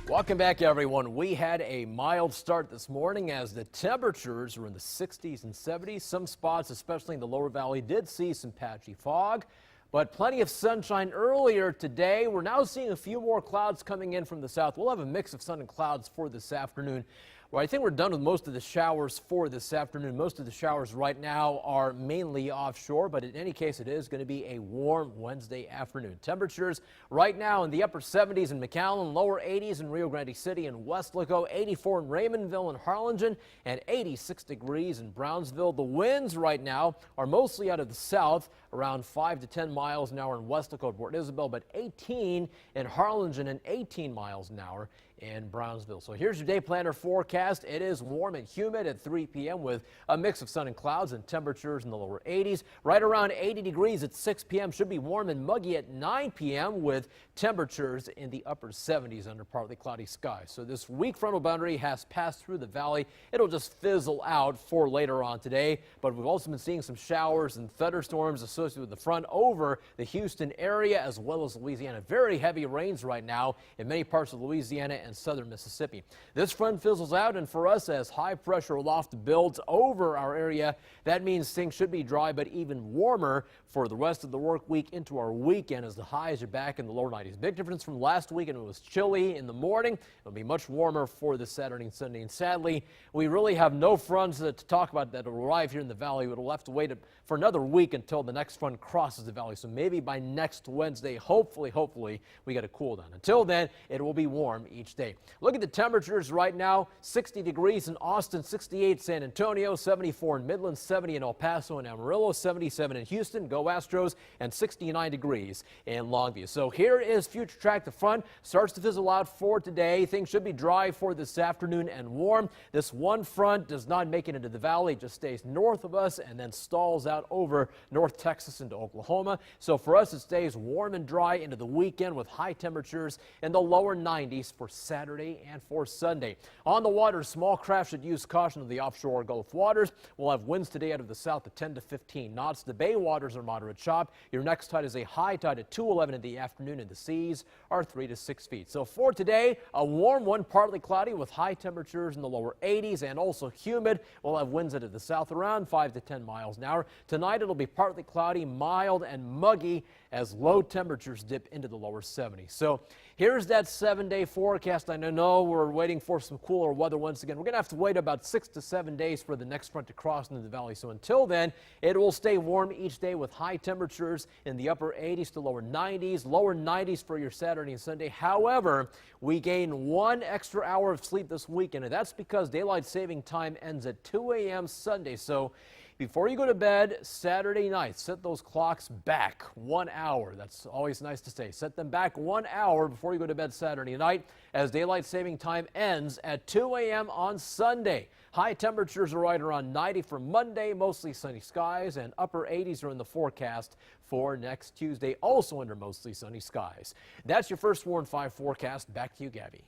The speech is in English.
Welcome back, everyone. We had a mild start this morning as the temperatures were in the 60s and 70s. Some spots, especially in the lower valley, did see some patchy fog, but plenty of sunshine earlier today. We're now seeing a few more clouds coming in from the south. We'll have a mix of sun and clouds for this afternoon. Well, I think we're done with most of the showers for this afternoon. Most of the showers right now are mainly offshore, but in any case, it is going to be a warm Wednesday afternoon. Temperatures right now in the upper 70s in McAllen, lower 80s in Rio Grande City and Weslaco, 84 in Raymondville and Harlingen, and 86 degrees in Brownsville. The winds right now are mostly out of the south, around 5 to 10 miles an hour in Weslaco, Port Isabel, but 18 in Harlingen and 18 miles an hour in Brownsville. So here's your day planner forecast. It is warm and humid at 3 p.m. with a mix of sun and clouds and temperatures in the lower 80s. Right around 80 degrees at 6 p.m. Should be warm and muggy at 9 p.m. with temperatures in the upper 70s under partly cloudy skies. So this weak frontal boundary has passed through the valley. It'll just fizzle out for later on today, but we've also been seeing some showers and thunderstorms associated with the front over the Houston area as well as Louisiana. Very heavy rains right now in many parts of Louisiana and southern Mississippi. This front fizzles out, and for us, as high pressure loft builds over our area, that means things should be dry but even warmer for the rest of the work week into our weekend as the highs are back in the lower 90s. Big difference from last weekend. It was chilly in the morning. It'll be much warmer for this Saturday and Sunday, and sadly, we really have no fronts to talk about that will arrive here in the valley. We'll have to wait for another week until the next front crosses the valley. So maybe by next Wednesday, hopefully, we get a cool down. Until then, it will be warm each day. Look at the temperatures right now. 60 degrees in Austin, 68 San Antonio, 74 in Midland, 70 in El Paso and Amarillo, 77 in Houston, go Astros, and 69 degrees in Longview. So here is future track. The front starts to fizzle out for today. Things should be dry for this afternoon and warm. This one front does not make it into the valley. It just stays north of us and then stalls out over North Texas into Oklahoma. So for us, it stays warm and dry into the weekend with high temperatures in the lower 90s for Saturday and for Sunday. On the water, small craft should use caution of the offshore Gulf waters. We'll have winds today out of the south at 10 to 15 knots. The bay waters are moderate chop. Your next tide is a high tide at 2:11 in the afternoon, and the seas are 3 to 6 feet. So for today, a warm one, partly cloudy with high temperatures in the lower 80s and also humid. We'll have winds out of the south around 5 to 10 miles an hour. Tonight, it'll be partly cloudy, mild and muggy as low temperatures dip into the lower 70s. So here's that 7-day forecast. I know we're waiting for some cooler weather once again. We're going to have to wait about 6 to 7 days for the next front to cross into the valley. So until then, it will stay warm each day with high temperatures in the upper 80s to lower 90s for your Saturday and Sunday. However, we gain 1 extra hour of sleep this weekend, and that's because daylight saving time ends at 2 a.m. Sunday. So before you go to bed Saturday night, set those clocks back 1 hour. That's always nice to say. Set them back 1 hour before you go to bed Saturday night as daylight saving time ends at 2 a.m. on Sunday. High temperatures are right around 90 for Monday, mostly sunny skies, and upper 80s are in the forecast for next Tuesday, also under mostly sunny skies. That's your first Warren 5 forecast. Back to you, Gabby.